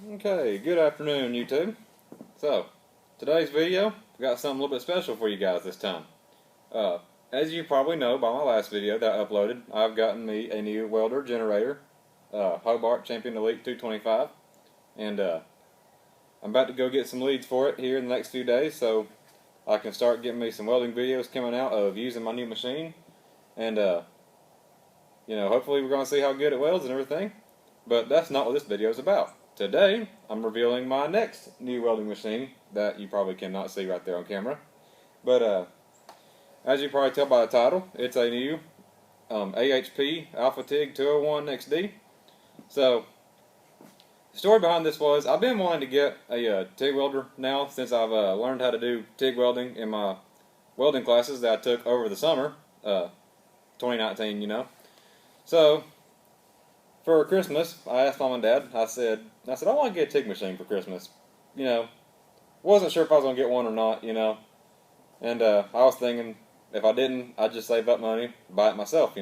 Okay, good afternoon, YouTube. So, today's video, we got something a little bit special for you guys this time. As you probably know by my last video that I uploaded, I've gotten me a new welder generator, Hobart Champion Elite 225, and I'm about to go get some leads for it here in the next few days, so I can start getting me some welding videos coming out of using my new machine, and hopefully we're going to see how good it welds and everything. But that's not what this video is about. Today, I'm revealing my next new welding machine that you probably cannot see right there on camera. But as you probably tell by the title, it's a new AHP Alphatig 201 XD. So, the story behind this was I've been wanting to get a TIG welder now since I've learned how to do TIG welding in my welding classes that I took over the summer, 2019, So, for Christmas, I asked Mom and Dad, I said, I want to get a TIG machine for Christmas. Wasn't sure if I was going to get one or not, And I was thinking, if I didn't, I'd just save up money, buy it myself,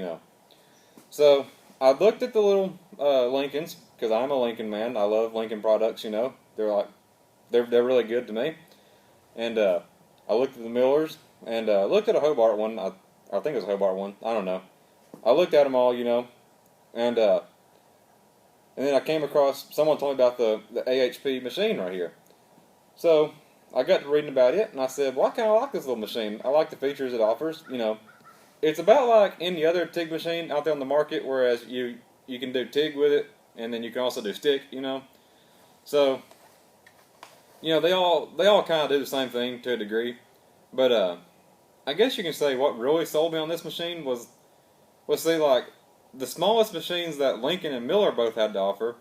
So, I looked at the little Lincolns, because I'm a Lincoln man. I love Lincoln products, They're really good to me. And I looked at the Millers, and looked at a Hobart one. I think it was a Hobart one. I don't know. I looked at them all, and then I came across, someone told me about the AHP machine right here. So, I got to reading about it, and I said, well, I kind of like this little machine. I like the features it offers, It's about like any other TIG machine out there on the market, whereas you can do TIG with it, and then you can also do stick, So, they all kind of do the same thing to a degree. But, I guess you can say what really sold me on this machine was see, like, the smallest machines that Lincoln and Miller both had to offer,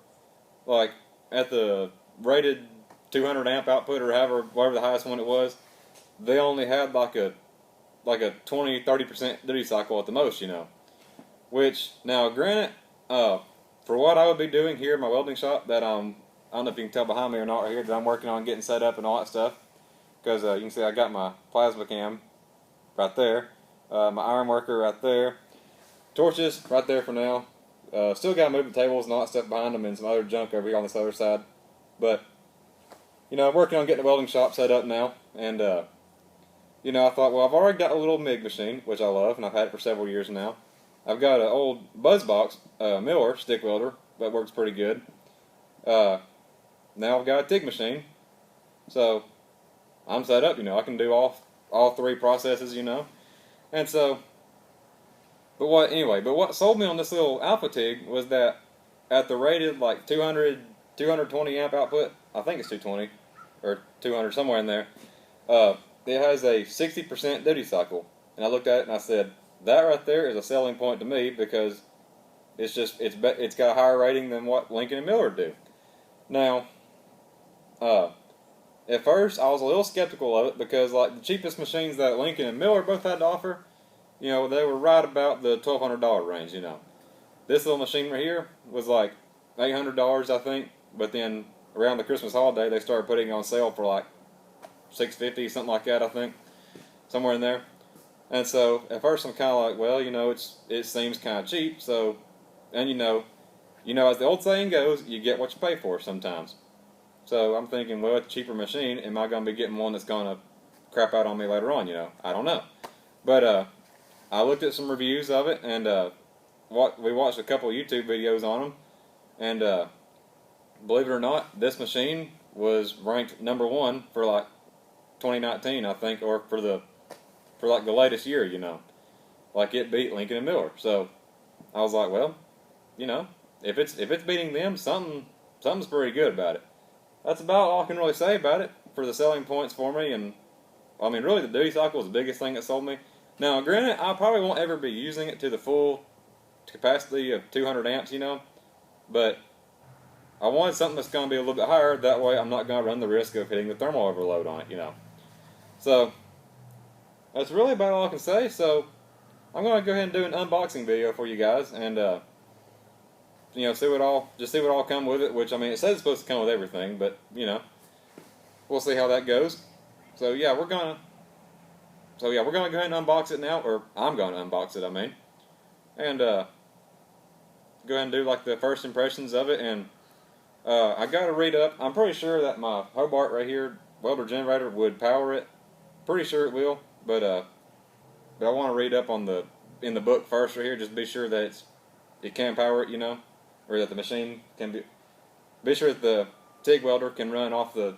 like at the rated 200 amp output or whatever the highest one it was, they only had like a 20-30% duty cycle at the most, Which, now granted, for what I would be doing here in my welding shop, that I don't know if you can tell behind me or not right here, that I'm working on getting set up and all that stuff, because you can see I got my plasma cam right there, my iron worker right there, torches right there for now. Still got to move the tables and all that stuff behind them and some other junk over here on this other side. But, I'm working on getting the welding shop set up now. And, I thought, well, I've already got a little MIG machine, which I love, and I've had it for several years now. I've got an old Buzzbox Miller stick welder that works pretty good. Now I've got a TIG machine. So, I'm set up, I can do all three processes, And so, But what sold me on this little Alphatig was that at the rated like 220 amp output, I think it's 220 or 200 somewhere in there, it has a 60% duty cycle. And I looked at it and I said, that right there is a selling point to me because it's got a higher rating than what Lincoln and Miller do. Now, at first I was a little skeptical of it because like the cheapest machines that Lincoln and Miller both had to offer, they were right about the $1,200 range, This little machine right here was like $800, I think, but then around the Christmas holiday, they started putting it on sale for like $650, something like that, I think, somewhere in there. And so, at first I'm kind of like, well, it seems kind of cheap, so, and as the old saying goes, you get what you pay for sometimes. So, I'm thinking, well, it's a cheaper machine, am I going to be getting one that's going to crap out on me later on, I don't know. But, I looked at some reviews of it, and we watched a couple of YouTube videos on them, and believe it or not, this machine was ranked #1 for like 2019, I think, or for like the latest year, Like it beat Lincoln and Miller. So I was like, well, if it's beating them, something's pretty good about it. That's about all I can really say about it for the selling points for me, and I mean, really, the duty cycle is the biggest thing that sold me. Now, granted, I probably won't ever be using it to the full capacity of 200 amps, but I wanted something that's going to be a little bit higher. That way, I'm not going to run the risk of hitting the thermal overload on it, So, that's really about all I can say. So, I'm going to go ahead and do an unboxing video for you guys, and see what all come with it. Which I mean, it says it's supposed to come with everything, but we'll see how that goes. So yeah, we're gonna go ahead and unbox it now, or I'm going to unbox it, I mean. And go ahead and do like the first impressions of it, and I got to read up. I'm pretty sure that my Hobart right here, welder generator, would power it. Pretty sure it will, but I want to read up on in the book first right here, just be sure that it can power it, you know, or that the machine can be sure that the TIG welder can run off the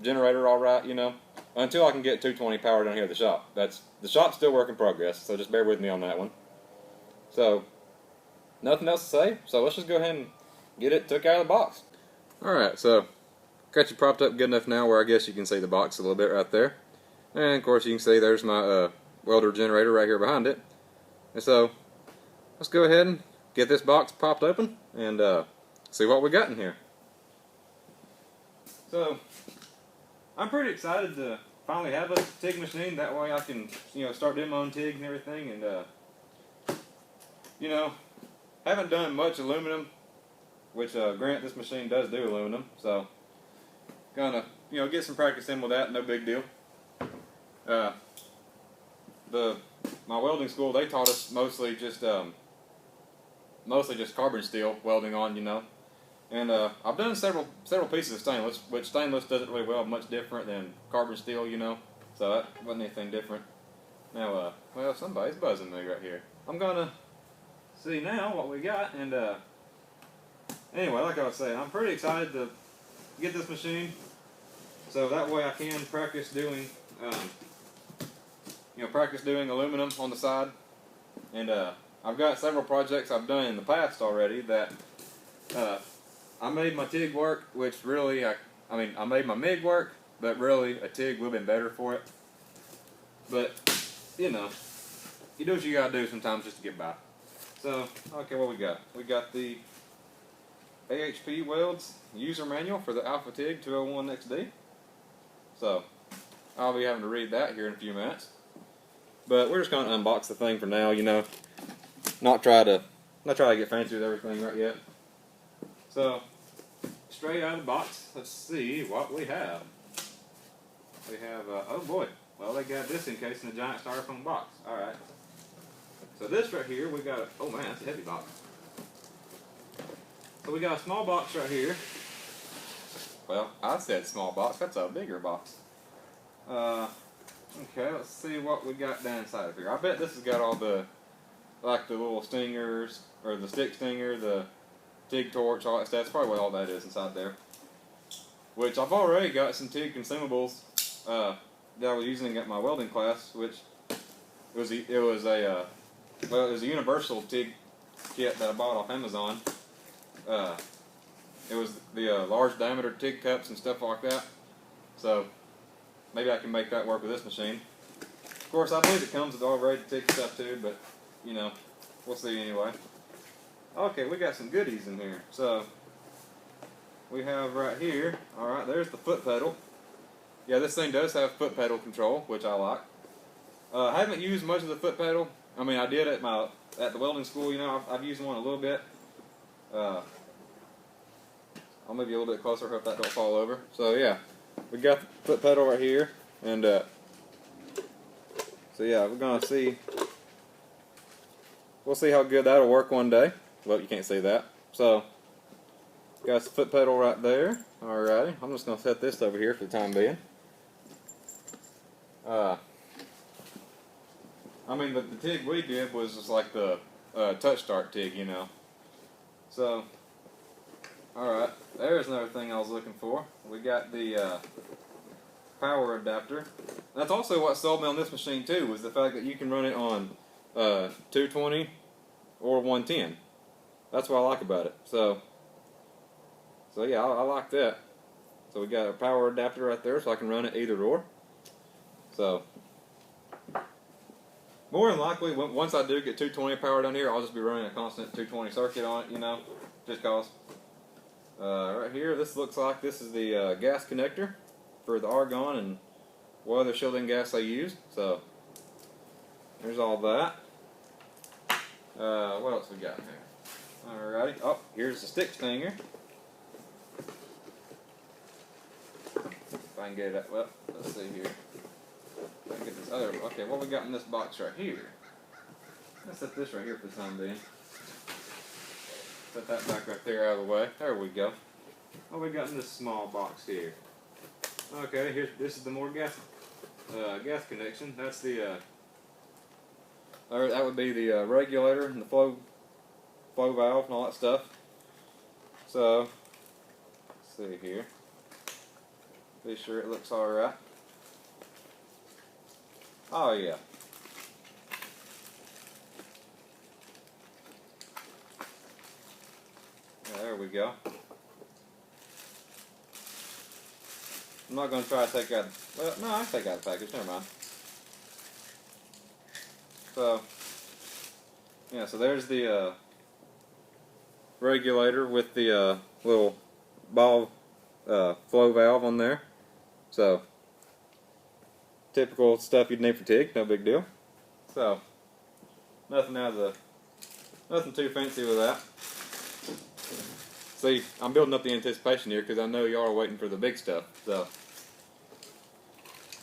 generator all right, you know, until I can get 220 power down here at the shop. The shop's still work in progress, so just bear with me on that one. So nothing else to say, so let's just go ahead and get it took out of the box. Alright, so got you propped up good enough now where I guess you can see the box a little bit right there. And of course you can see there's my welder generator right here behind it. And so let's go ahead and get this box popped open and see what we got in here. So I'm pretty excited to finally have a TIG machine. That way I can, you know, start doing my own TIG and everything. And you know, haven't done much aluminum, which granted this machine does do aluminum. So gonna, you know, get some practice in with that. No big deal. My welding school, they taught us mostly just carbon steel welding on, you know. And I've done several pieces of stainless, which stainless doesn't really weld much different than carbon steel, you know. So that wasn't anything different. Now, well, somebody's buzzing me right here. I'm gonna see now what we got, and anyway, like I was saying, I'm pretty excited to get this machine, so that way I can practice doing, practice doing aluminum on the side. And I've got several projects I've done in the past already that I made my TIG work, which really, I made my MIG work, but really a TIG would have been better for it. But, you know, you do what you gotta do sometimes just to get by. So, okay, what we got? We got the AHP Welds user manual for the Alphatig 201 XD. So, I'll be having to read that here in a few minutes. But we're just going to unbox the thing for now, you know. Not try to get fancy with everything right yet. So, straight out of the box, let's see what we have. We have, oh boy, well they got this encased in a giant styrofoam box. Alright. So this right here, we got, oh man, that's a heavy box. So we got a small box right here. Well, I said small box, that's a bigger box. Okay, let's see what we got down inside of here. I bet this has got all the, like the little stingers, or the stick stinger, the TIG torch, all that stuff. That's probably what all that is inside there. Which I've already got some TIG consumables that I was using at my welding class, which it was a universal TIG kit that I bought off Amazon. It was the large diameter TIG cups and stuff like that. So maybe I can make that work with this machine. Of course, I believe it comes with already TIG stuff too, but you know, we'll see anyway. Okay, we got some goodies in here. So we have right here. All right, there's the foot pedal. Yeah, this thing does have foot pedal control, which I like. I haven't used much of the foot pedal. I mean, I did at the welding school. You know, I've used one a little bit. I'll move you a little bit closer, hope that don't fall over. So yeah, we got the foot pedal right here, and so yeah, we're gonna see. We'll see how good that'll work one day. Well, you can't see that. So got the foot pedal right there. Alrighty, I'm just gonna set this over here for the time being. I mean, the TIG we did was just like the touch start TIG, you know. So, alright, there's another thing I was looking for. We got the power adapter. That's also what sold me on this machine too, was the fact that you can run it on 220 or 110. That's what I like about it. So yeah, I like that. So we got a power adapter right there, so I can run it either or. So more than likely, once I do get 220 power down here, I'll just be running a constant 220 circuit on it, you know, just cause. Right here, this looks like this is the gas connector for the argon and what other shielding gas they use. So there's all that. What else we got in here? Alrighty. Oh, here's the stick stinger. If I can get it up. Well, let's see here. If I can get this other. Okay, what we got in this box right here? Let's set this right here for the time being. Set that back right there out of the way. There we go. What we got in this small box here? Okay, this is the more gas connection. That's the or that would be the regulator and the flow valve and all that stuff. So let's see here. Be sure it looks all right. Oh yeah. There we go. I'm not going to try to take out. Well, no, I can take out the package. Never mind. So, yeah. So there's the regulator with the little ball flow valve on there. So, typical stuff you'd need for TIG. No big deal. So, nothing too fancy with that. See, I'm building up the anticipation here because I know y'all are waiting for the big stuff. So,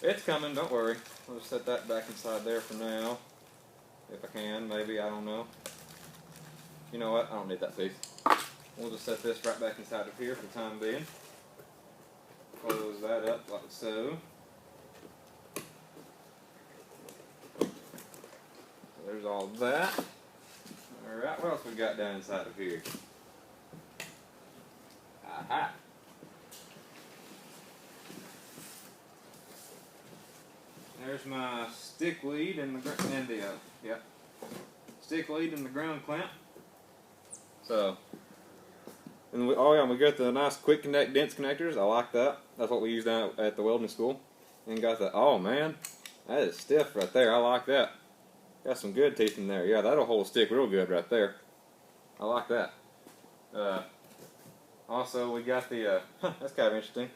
it's coming, don't worry. I'll just set that back inside there for now. If I can, maybe, I don't know. You know what? I don't need that piece. We'll just set this right back inside of here for the time being. Close that up like so. There's all that. Alright, what else we got down inside of here? Aha! There's my stick lead and the stick lead and the ground clamp. So, and we got the nice quick connect dense connectors. I like that. That's what we use down at the welding school. And got the, oh man, that is stiff right there. I like that. Got some good teeth in there. Yeah, that'll hold a stick real good right there. I like that. Also, we got the, that's kind of interesting.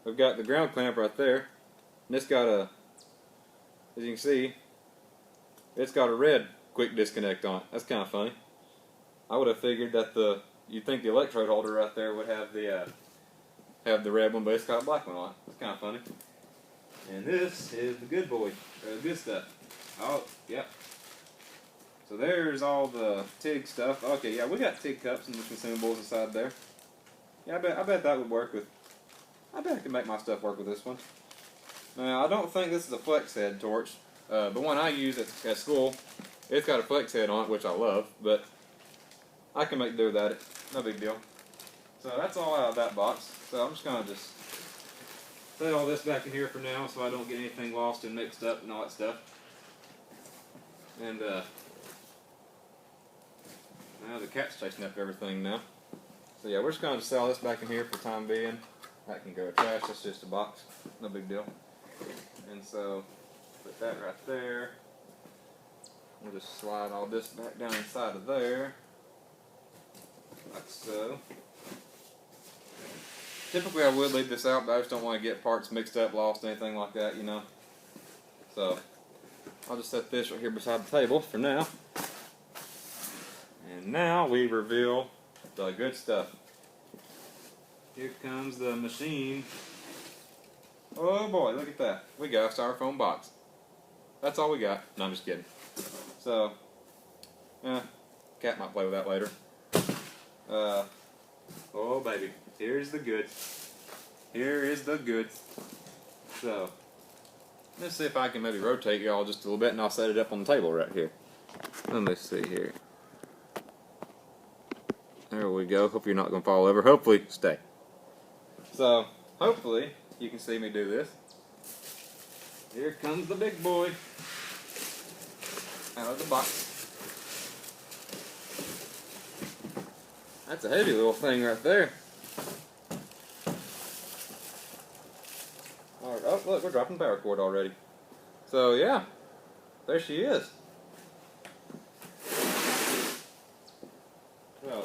We've got the ground clamp right there. And it's got a, as you can see, it's got a red quick disconnect on it. That's kind of funny. I would have figured that you'd think the electrode holder right there would have the red one, but it's got a black one on it. It's kind of funny. And this is the good boy, or the good stuff. Oh, yep. So there's all the TIG stuff. Okay, yeah, we got TIG cups and the consumables inside there. Yeah, I bet that would work with. I bet I can make my stuff work with this one. Now, I don't think this is a flex head torch. The one I use at school, it's got a flex head on it, which I love, but I can make do without it. No big deal. So that's all out of that box. So I'm just going to just set all this back in here for now so I don't get anything lost and mixed up and all that stuff. And now the cat's chasing after everything now. So yeah, we're just going to set all this back in here for the time being. That can go in trash. That's just a box. No big deal. And so put that right there. We'll just slide all this back down inside of there. Like so. Typically I would leave this out, but I just don't want to get parts mixed up, lost, anything like that, you know. So I'll just set this right here beside the table for now. And now we reveal the good stuff. Here comes the machine. Oh boy, look at that. We got a styrofoam box. That's all we got. No, I'm just kidding. So, cat might play with that later. Oh baby, here's the goods. Here is the goods. So, let's see if I can maybe rotate y'all just a little bit and I'll set it up on the table right here. Let me see here. There we go. Hope you're not going to fall over. Hopefully, stay. So, hopefully, you can see me do this. Here comes the big boy. Out of the box. That's a heavy little thing right there. Alright, oh, look, we're dropping the power cord already. So, yeah. There she is. So,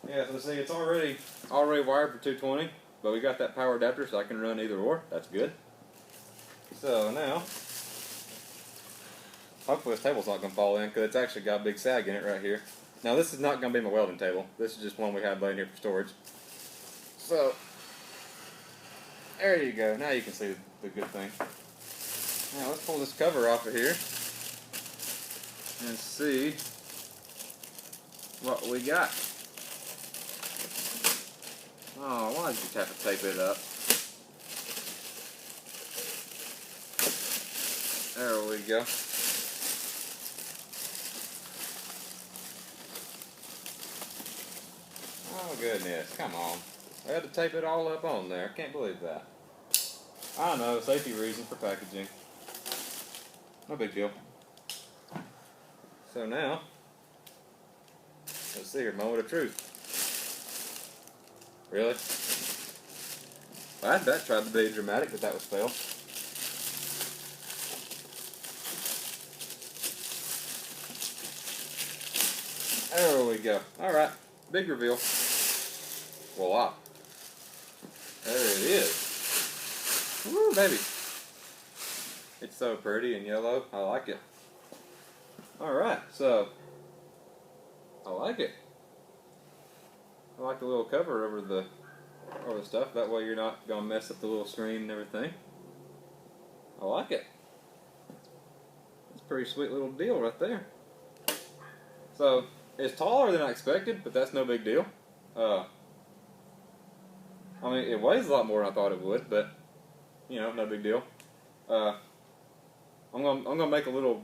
yeah, so see, it's already wired for 220, but we got that power adapter so I can run either or. That's good. So now, hopefully this table's not going to fall in because it's actually got a big sag in it right here. Now this is not going to be my welding table. This is just one we have laying here for storage. So, there you go. Now you can see the good thing. Now let's pull this cover off of here and see what we got. Oh, why did you have to tape it up? There we go. Oh goodness, come on. I had to tape it all up on there. I can't believe that. I know, safety reasons for packaging. No big deal. So now, let's see here, moment of truth. Really? That tried to be dramatic, but that was fail. There we go. Alright, big reveal. Voila. There it is. Woo, baby. It's so pretty and yellow. I like it. Alright, so I like it. I like the little cover over the stuff. That way you're not going to mess up the little screen and everything. I like it. It's a pretty sweet little deal right there. So, it's taller than I expected, but that's no big deal. I mean, it weighs a lot more than I thought it would, but, you know, no big deal. I'm gonna make a little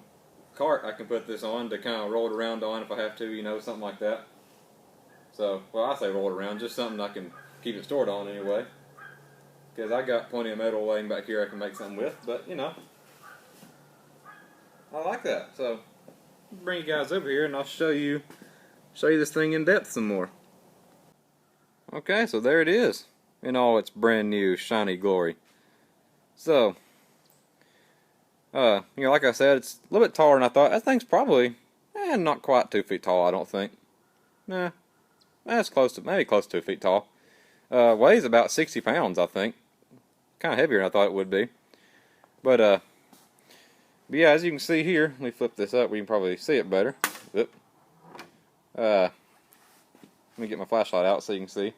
cart I can put this on to kind of roll it around on if I have to, you know, something like that. So, well, I say roll it around, just something I can keep it stored on anyway. Because I got plenty of metal laying back here I can make something with, but, you know, I like that. So, I'll bring you guys over here and I'll show you this thing in depth some more. Okay, so there it is in all its brand new shiny glory. So, you know, like I said, it's a little bit taller than I thought. That thing's probably, not quite 2 feet tall, I don't think. Nah, that's maybe close to 2 feet tall. Weighs about 60 pounds, I think. Kind of heavier than I thought it would be. But yeah, as you can see here, let me flip this up, we can probably see it better. Oop. Let me get my flashlight out so you can see.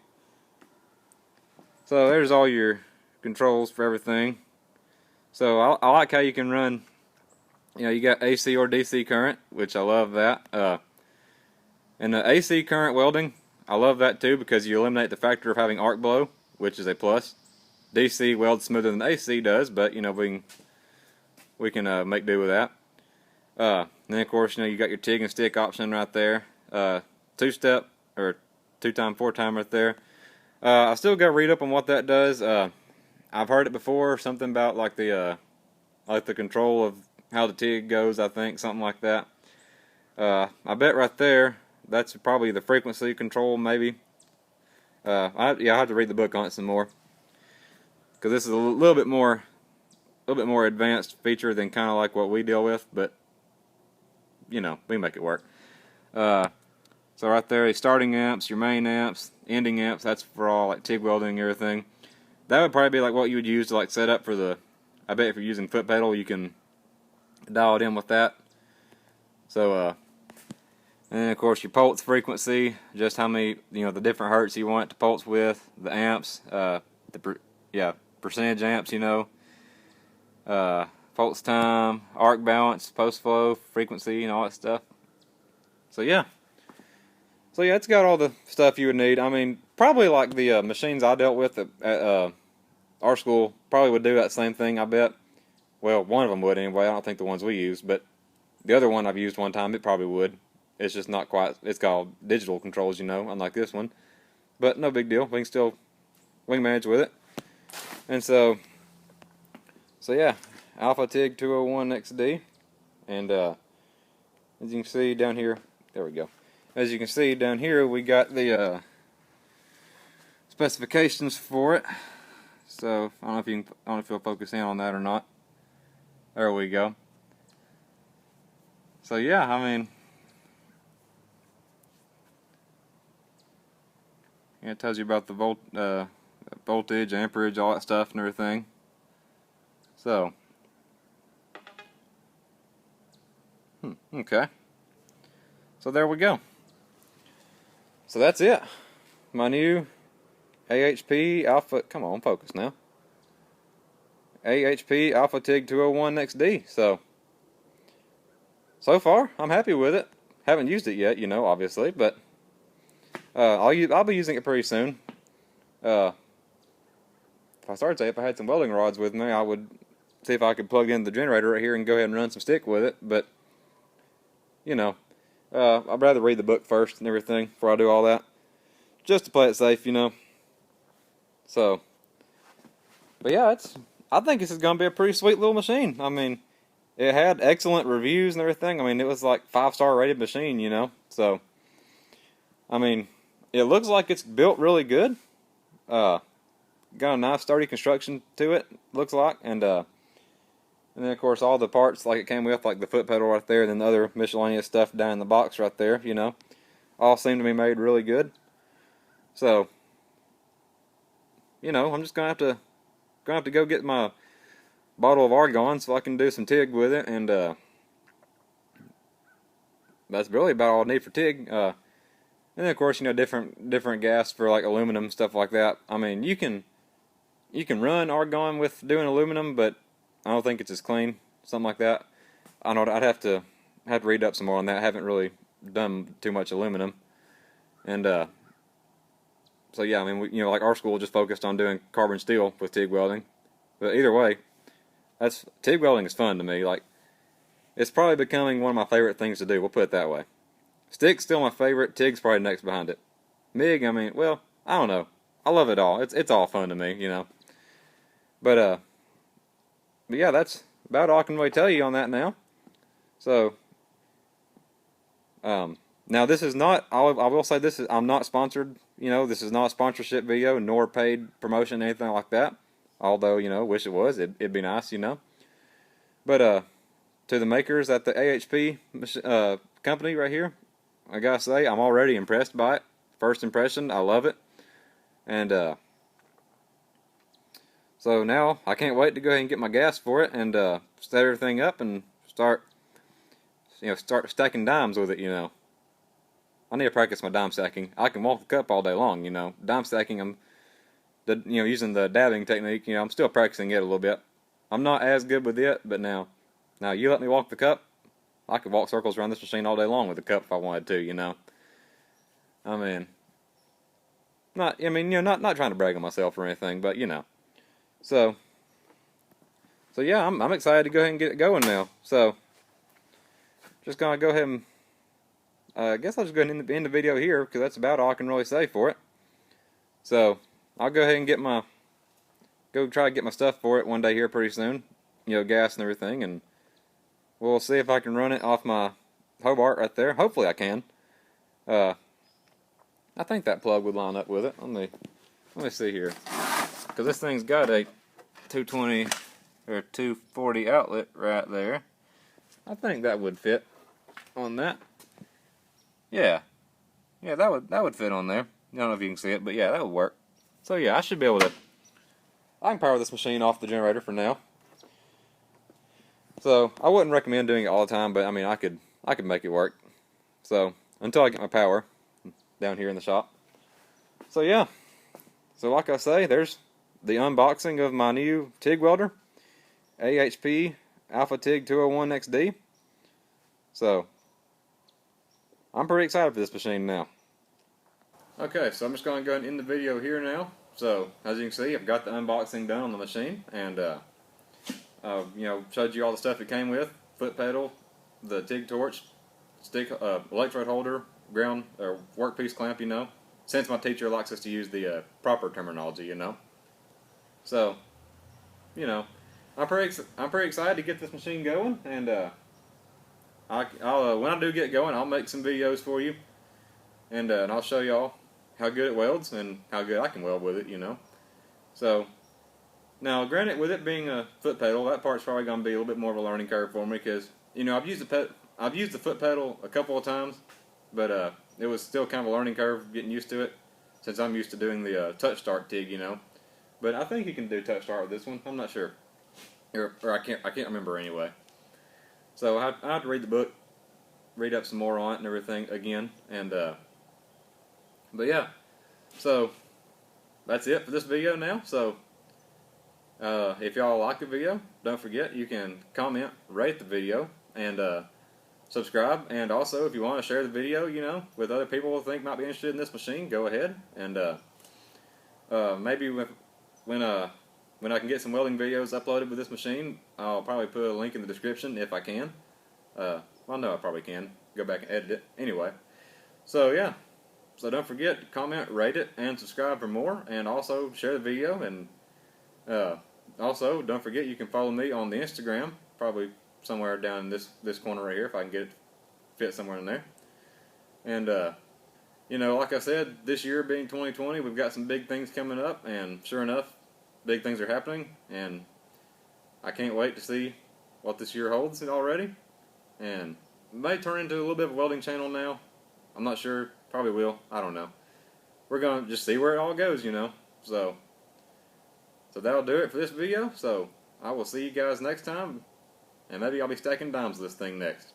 So there's all your controls for everything. So I like how you can run, you know, you got AC or DC current, which I love that. And the AC current welding, I love that too because you eliminate the factor of having arc blow, which is a plus. DC welds smoother than AC does, but you know we can make do with that. Then of course, you know, you got your TIG and stick option right there. Two-step or 2x 4x right there. I still got to read up on what that does. I've heard it before, something about like the control of how the TIG goes, I think, something like that. I bet right there, that's probably the frequency control, maybe. I have to read the book on it some more, because this is a little bit more advanced feature than kind of like what we deal with, but you know, we make it work. So right there, your starting amps, your main amps, ending amps, that's for all like TIG welding and everything. That would probably be like what you would use to like set up for the, I bet if you're using foot pedal, you can dial it in with that. So, and then of course your pulse frequency, just how many, you know, the different hertz you want it to pulse with, the amps, percentage amps, you know, pulse time, arc balance, post flow, frequency, and all that stuff. So yeah. So yeah, it's got all the stuff you would need. I mean, probably like the machines I dealt with at our school probably would do that same thing, I bet. Well, one of them would anyway. I don't think the ones we use, but the other one I've used one time, it probably would. It's just not quite, it's called digital controls, you know, unlike this one. But no big deal. We can manage with it. And so yeah, Alphatig 201 XD. And as you can see down here, there we go. As you can see down here, we got the specifications for it. So I don't know if you'll focus in on that or not. There we go. So yeah, I mean, it tells you about the voltage, amperage, all that stuff and everything. So, okay. So there we go. So that's it. My new AHP Alpha, come on, focus now. AHP Alphatig 201 XD. So far, I'm happy with it. Haven't used it yet, you know, obviously, but I'll be using it pretty soon. if I started to say, if I had some welding rods with me, I would see if I could plug in the generator right here and go ahead and run some stick with it. But, you know, I'd rather read the book first and everything before I do all that, just to play it safe, you know. So, but yeah, I think this is going to be a pretty sweet little machine. I mean, it had excellent reviews and everything. I mean, it was like 5-star rated machine, you know. So, I mean, it looks like it's built really good. Got a nice sturdy construction to it, looks like, and then of course all the parts like it came with, like the foot pedal right there, and then the other miscellaneous stuff down in the box right there, you know, all seem to be made really good. So, you know, I'm just gonna have to go get my bottle of argon so I can do some TIG with it, and that's really about all I need for TIG. And then of course, you know, different gas for like aluminum, stuff like that. I mean, you can run argon with doing aluminum, but I don't think it's as clean, something like that. I know I'd have to read up some more on that. I haven't really done too much aluminum, and so yeah, I mean, you know, like our school just focused on doing carbon steel with TIG welding. But either way, TIG welding is fun to me. Like, it's probably becoming one of my favorite things to do. We'll put it that way. Stick's still my favorite. TIG's probably next behind it. MIG, I mean, well, I don't know. I love it all. It's all fun to me, you know. But yeah, that's about all I can really tell you on that now. So, now this is not, I will say this is, I'm not sponsored, you know, this is not a sponsorship video, nor paid promotion, anything like that. Although, you know, wish it was, it'd be nice, you know. But, to the makers at the AHP company right here, I gotta say, I'm already impressed by it. First impression, I love it. And, so now, I can't wait to go ahead and get my gas for it and set everything up and start stacking dimes with it, you know. I need to practice my dime stacking. I can walk the cup all day long, you know. Dime stacking, using the dabbing technique, you know, I'm still practicing it a little bit. I'm not as good with it, but now you let me walk the cup, I could walk circles around this machine all day long with the cup if I wanted to, you know. I mean, not trying to brag on myself or anything, but, you know. So yeah, I'm excited to go ahead and get it going now. So, just gonna go ahead and, I guess I'll just go ahead and end the video here, because that's about all I can really say for it. So, I'll go ahead and try to get my stuff for it one day here pretty soon. You know, gas and everything, and we'll see if I can run it off my Hobart right there. Hopefully I can. I think that plug would line up with it. Let me see here. Because this thing's got a 220 or 240 outlet right there. I think that would fit on that. Yeah, that would fit on there. I don't know if you can see it, but yeah, that would work. So yeah, I should be able to. I can power this machine off the generator for now. So I wouldn't recommend doing it all the time, but I mean, I could make it work. So until I get my power down here in the shop. So yeah. So like I say, there's the unboxing of my new TIG welder, AHP Alphatig 201 XD. So, I'm pretty excited for this machine now. Okay, so I'm just going to go and end the video here now. So, as you can see, I've got the unboxing done on the machine, and showed you all the stuff it came with: foot pedal, the TIG torch, stick, electrode holder, ground or workpiece clamp. You know, since my teacher likes us to use the proper terminology, you know. So, you know, I'm pretty excited to get this machine going, and I'll when I do get going, I'll make some videos for you, and I'll show y'all how good it welds and how good I can weld with it, you know. So, now granted, with it being a foot pedal, that part's probably going to be a little bit more of a learning curve for me, because you know I've used the foot pedal a couple of times, but it was still kind of a learning curve getting used to it, since I'm used to doing the touch start TIG, you know. But I think you can do touch start with this one. I'm not sure, or I can't remember anyway. So I have to read the book, read up some more on it and everything again, and but yeah. So that's it for this video now. So if y'all like the video, don't forget you can comment, rate the video, and subscribe. And also, if you want to share the video, you know, with other people who think might be interested in this machine, go ahead. And Maybe when I can get some welding videos uploaded with this machine, I'll probably put a link in the description if I can. Well, no, I probably can. Go back and edit it. Anyway, so yeah. So don't forget to comment, rate it, and subscribe for more. And also share the video. And also don't forget you can follow me on the Instagram, probably somewhere down in this corner right here if I can get it fit somewhere in there. And you know, like I said, this year being 2020, we've got some big things coming up, and sure enough, big things are happening, and I can't wait to see what this year holds already. And it may turn into a little bit of a welding channel now. I'm not sure. Probably will. I don't know. We're going to just see where it all goes, you know. So that'll do it for this video. So I will see you guys next time, and maybe I'll be stacking dimes with this thing next.